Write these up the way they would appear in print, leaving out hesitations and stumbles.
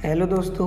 Hello दोस्तों,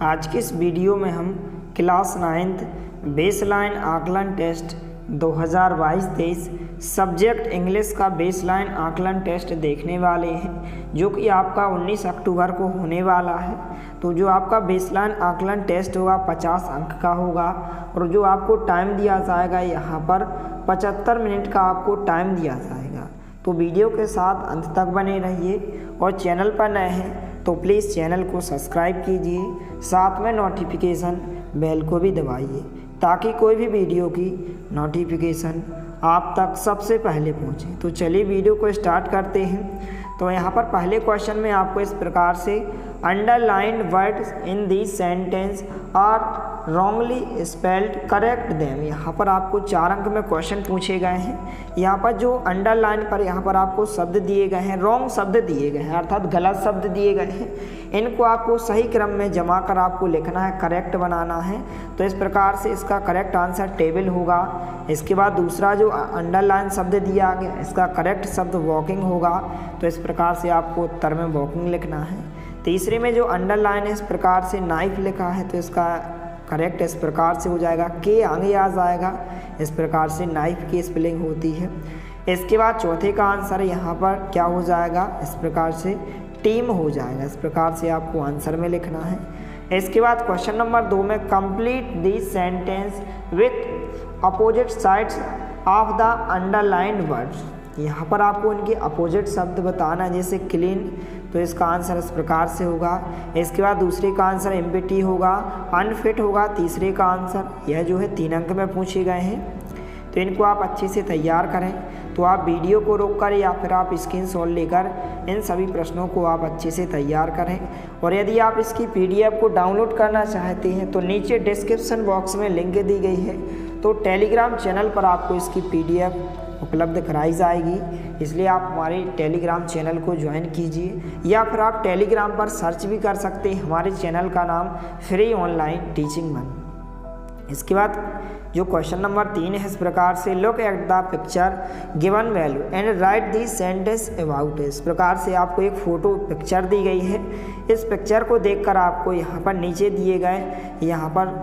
आज के इस वीडियो में हम क्लास 9th बेसलाइन आकलन टेस्ट 2022-23 सब्जेक्ट इंग्लिश का बेसलाइन आकलन टेस्ट देखने वाले हैं, जो कि आपका 19 अक्टूबर को होने वाला है। तो जो आपका बेसलाइन आकलन टेस्ट होगा 50 अंक का होगा और जो आपको टाइम दिया जाएगा यहाँ पर 75 मिनट का आपको टाइम दिया जाएगा। तो वीडियो के साथ अंत तक बने रहिए और चैनल पर नए हैं तो प्लीज़ चैनल को सब्सक्राइब कीजिए, साथ में नोटिफिकेशन बेल को भी दबाइए ताकि कोई भी वीडियो की नोटिफिकेशन आप तक सबसे पहले पहुंचे। तो चलिए वीडियो को स्टार्ट करते हैं। तो यहाँ पर पहले क्वेश्चन में आपको इस प्रकार से underlined words in this sentence are wrongly spelled correct them. यहाँ पर आपको 4 अंक में क्वेश्चन पूछे गए हैं। यहाँ पर जो अंडरलाइन पर यहाँ पर आपको शब्द दिए गए हैं, रॉन्ग शब्द दिए गए हैं अर्थात गलत शब्द दिए गए हैं, इनको आपको सही क्रम में जमा कर आपको लिखना है, करेक्ट बनाना है। तो इस प्रकार से इसका करेक्ट आंसर टेबल होगा। इसके बाद दूसरा जो अंडरलाइन शब्द दिया गया इसका करेक्ट शब्द वॉकिंग होगा। तो इस प्रकार से आपको उत्तर में वॉकिंग लिखना है। तीसरे में जो अंडरलाइन इस प्रकार से नाइफ लिखा है तो इसका करेक्ट इस प्रकार से हो जाएगा, के आगे आ जाएगा। इस प्रकार से नाइफ की स्पेलिंग होती है। इसके बाद चौथे का आंसर यहाँ पर क्या हो जाएगा, इस प्रकार से टीम हो जाएगा। इस प्रकार से आपको आंसर में लिखना है। इसके बाद क्वेश्चन नंबर 2 में complete this sentence with opposite sides of the underlined words. यहाँ पर आपको इनके अपोजिट शब्द बताना है, जैसे क्लीन, तो इसका आंसर इस प्रकार से होगा। इसके बाद दूसरे का आंसर एम्प्टी होगा, अनफिट होगा तीसरे का आंसर। यह जो है 3 अंक में पूछे गए हैं, तो इनको आप अच्छे से तैयार करें। तो आप वीडियो को रोककर या फिर आप स्क्रीनशॉट लेकर इन सभी प्रश्नों को आप अच्छे से तैयार करें। और यदि आप इसकी PDF को डाउनलोड करना चाहते हैं तो नीचे डिस्क्रिप्शन बॉक्स में लिंक दी गई है। तो टेलीग्राम चैनल पर आपको इसकी PDF उपलब्ध कराई जाएगी, इसलिए आप हमारे टेलीग्राम चैनल को ज्वाइन कीजिए या फिर आप टेलीग्राम पर सर्च भी कर सकते हैं। हमारे चैनल का नाम फ्री ऑनलाइन टीचिंग वन। इसके बाद जो क्वेश्चन नंबर 3 है इस प्रकार से look at the picture given value and right the sentence about. इस प्रकार से आपको एक फ़ोटो पिक्चर दी गई है। इस पिक्चर को देखकर आपको यहाँ पर नीचे दिए गए यहाँ पर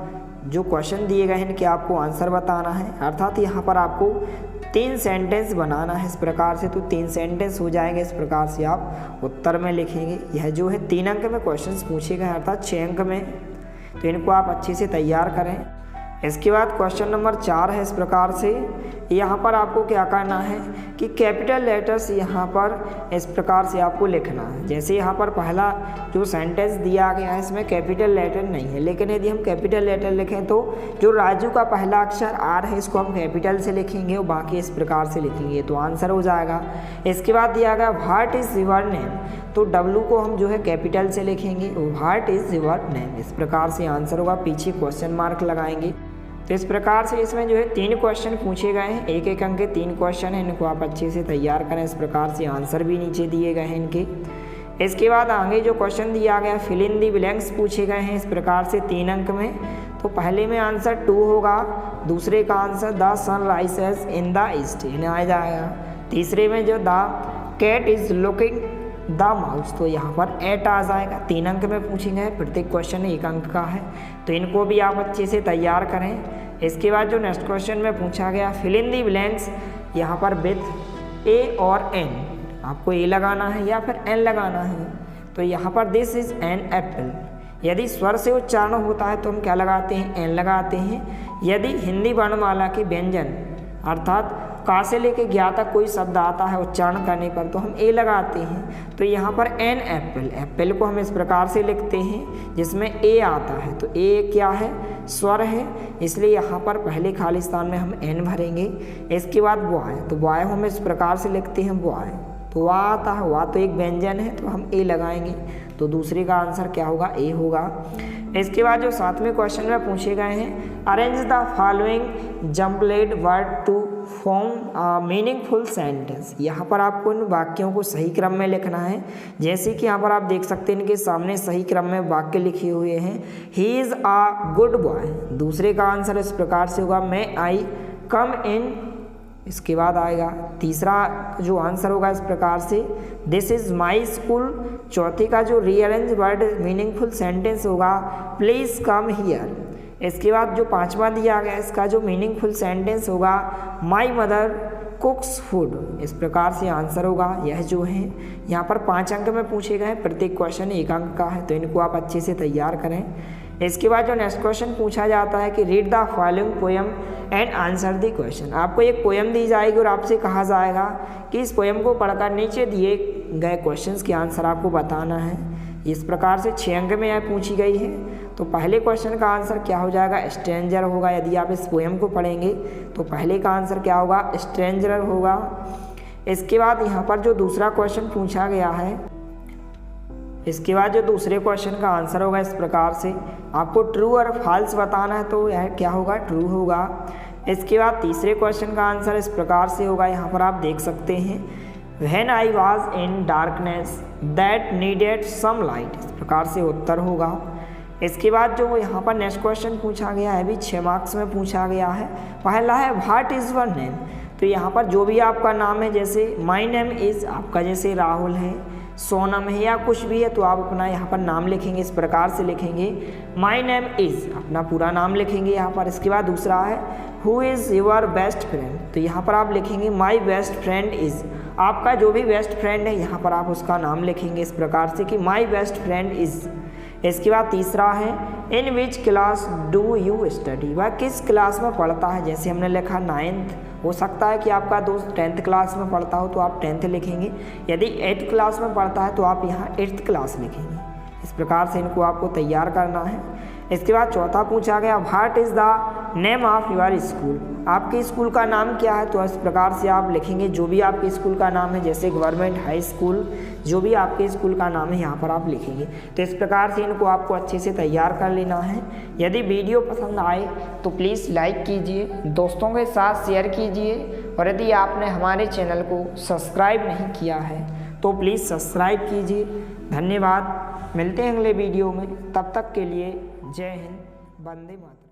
जो क्वेश्चन दिए गए हैं इनके आपको आंसर बताना है, अर्थात यहाँ पर आपको 3 सेंटेंस बनाना है इस प्रकार से। तो 3 सेंटेंस हो जाएंगे। इस प्रकार से आप उत्तर में लिखेंगे। यह जो है 3 अंक में क्वेश्चंस पूछे गए अर्थात 6 अंक में, तो इनको आप अच्छे से तैयार करें। इसके बाद क्वेश्चन नंबर 4 है इस प्रकार से। यहाँ पर आपको क्या करना है कि कैपिटल लेटर्स यहाँ पर इस प्रकार से आपको लिखना है। जैसे यहाँ पर पहला जो सेंटेंस दिया गया है इसमें कैपिटल लेटर नहीं है, लेकिन यदि हम कैपिटल लेटर लिखें तो जो राजू का पहला अक्षर आर है इसको हम कैपिटल से लिखेंगे और बाकी इस प्रकार से लिखेंगे, तो आंसर हो जाएगा। इसके बाद दिया गया व्हाट इज़ योर नेम, तो W को हम जो है कैपिटल से लिखेंगे, व्हाट इज़ योर नेम। इस प्रकार से आंसर होगा, पीछे क्वेश्चन मार्क लगाएंगे। तो इस प्रकार से इसमें जो है 3 क्वेश्चन पूछे गए हैं, 1-1 अंक के 3 क्वेश्चन हैं, इनको आप अच्छे से तैयार करें। इस प्रकार से आंसर भी नीचे दिए गए हैं इनके। इसके बाद आगे जो क्वेश्चन दिया गया फिल इन दी ब्लैंक्स पूछे गए हैं इस प्रकार से 3 अंक में। तो पहले में आंसर 2 होगा, दूसरे का answer the sun rises in the east आ जाएगा, तीसरे में जो the cat is looking the mouse, तो यहाँ पर एट आ जाएगा। 3 अंक में पूछेंगे, प्रत्येक क्वेश्चन 1 अंक का है, तो इनको भी आप अच्छे से तैयार करें। इसके बाद जो नेक्स्ट क्वेश्चन में पूछा गया फिल इन दी ब्लैंक्स, यहाँ पर विथ ए और एन, आपको ए लगाना है या फिर एन लगाना है। तो यहाँ पर दिस इज एन एप्पल, यदि स्वर से उच्चारण होता है तो हम क्या लगाते हैं, एन लगाते हैं। यदि हिंदी वर्णमाला के व्यंजन अर्थात का से लेके ज्ञा तक कोई शब्द आता है उच्चारण करने पर तो हम ए लगाते हैं। तो यहाँ पर एन एप्पल, एप्पल को हम इस प्रकार से लिखते हैं जिसमें ए आता है, तो ए क्या है, स्वर है, इसलिए यहाँ पर पहले खाली स्थान में हम एन भरेंगे। इसके बाद बॉय, तो बॉय हम इस प्रकार से लिखते हैं बॉय, तो वाह आता है, वाह तो एक व्यंजन है तो हम ए लगाएंगे, तो दूसरे का आंसर क्या होगा, ए होगा। इसके बाद जो 7वें क्वेश्चन में पूछे गए हैं arrange the following jumbled word to form meaningful sentence. यहाँ पर आपको इन वाक्यों को सही क्रम में लिखना है। जैसे कि यहाँ पर आप देख सकते हैं इनके सामने सही क्रम में वाक्य लिखे हुए हैं, he is a good boy, दूसरे का आंसर इस प्रकार से होगा मे आई कम इन, इसके बाद आएगा तीसरा जो आंसर होगा इस प्रकार से दिस इज़ माई स्कूल, चौथी का जो रीअरेंज वर्ड मीनिंगफुल सेंटेंस होगा प्लीज़ कम हियर। इसके बाद जो पांचवा दिया गया इसका जो मीनिंगफुल सेंटेंस होगा माई मदर कुक्स फूड। इस प्रकार से आंसर होगा। यह जो है यहाँ पर 5 अंक में पूछे गए, प्रत्येक क्वेश्चन 1 अंक का है, तो इनको आप अच्छे से तैयार करें। इसके बाद जो नेक्स्ट क्वेश्चन पूछा जाता है कि read the following poem and answer the question. आपको एक पोएम दी जाएगी और आपसे कहा जाएगा कि इस पोएम को पढ़कर नीचे दिए गए क्वेश्चंस के आंसर आपको बताना है। इस प्रकार से 6 अंक में यह पूछी गई है। तो पहले क्वेश्चन का आंसर क्या हो जाएगा, स्ट्रेंजर होगा। यदि आप इस पोएम को पढ़ेंगे तो पहले का आंसर क्या होगा, स्ट्रेंजर होगा। इसके बाद यहाँ पर जो दूसरा क्वेश्चन पूछा गया है, इसके बाद जो दूसरे क्वेश्चन का आंसर होगा इस प्रकार से, आपको ट्रू और फॉल्स बताना है, तो यह क्या होगा, ट्रू होगा। इसके बाद तीसरे क्वेश्चन का आंसर इस प्रकार से होगा, यहाँ पर आप देख सकते हैं when I was in darkness that needed some light. इस प्रकार से उत्तर होगा। इसके बाद जो यहाँ पर नेक्स्ट क्वेश्चन पूछा गया है भी 6 मार्क्स में पूछा गया है। पहला है व्हाट इज़ वर नेम। तो यहाँ पर जो भी आपका नाम है, जैसे माई नेम इज़ आपका जैसे राहुल है, सोनम है या कुछ भी है, तो आप अपना यहाँ पर नाम लिखेंगे। इस प्रकार से लिखेंगे माई नेम इज़, अपना पूरा नाम लिखेंगे यहाँ पर। इसके बाद दूसरा है who is your best friend. तो यहाँ पर आप लिखेंगे माई बेस्ट फ्रेंड इज़, आपका जो भी बेस्ट फ्रेंड है यहाँ पर आप उसका नाम लिखेंगे इस प्रकार से कि माई बेस्ट फ्रेंड इज़। इसके बाद तीसरा है in which class do you study, वह किस क्लास में पढ़ता है। जैसे हमने लिखा 9th, हो सकता है कि आपका दोस्त 10th क्लास में पढ़ता हो तो आप 10th लिखेंगे। यदि 8th क्लास में पढ़ता है तो आप यहाँ 8th क्लास लिखेंगे। इस प्रकार से इनको आपको तैयार करना है। इसके बाद चौथा पूछा गया what is the name of your school, आपके स्कूल का नाम क्या है। तो इस प्रकार से आप लिखेंगे जो भी आपके स्कूल का नाम है, जैसे गवर्नमेंट हाई स्कूल, जो भी आपके स्कूल का नाम है यहाँ पर आप लिखेंगे। तो इस प्रकार से इनको आपको अच्छे से तैयार कर लेना है। यदि वीडियो पसंद आए तो प्लीज़ लाइक कीजिए, दोस्तों के साथ शेयर कीजिए, और यदि आपने हमारे चैनल को सब्सक्राइब नहीं किया है तो प्लीज़ सब्सक्राइब कीजिए। धन्यवाद, मिलते हैं अगले वीडियो में, तब तक के लिए जय हिंद, वंदे मातरम।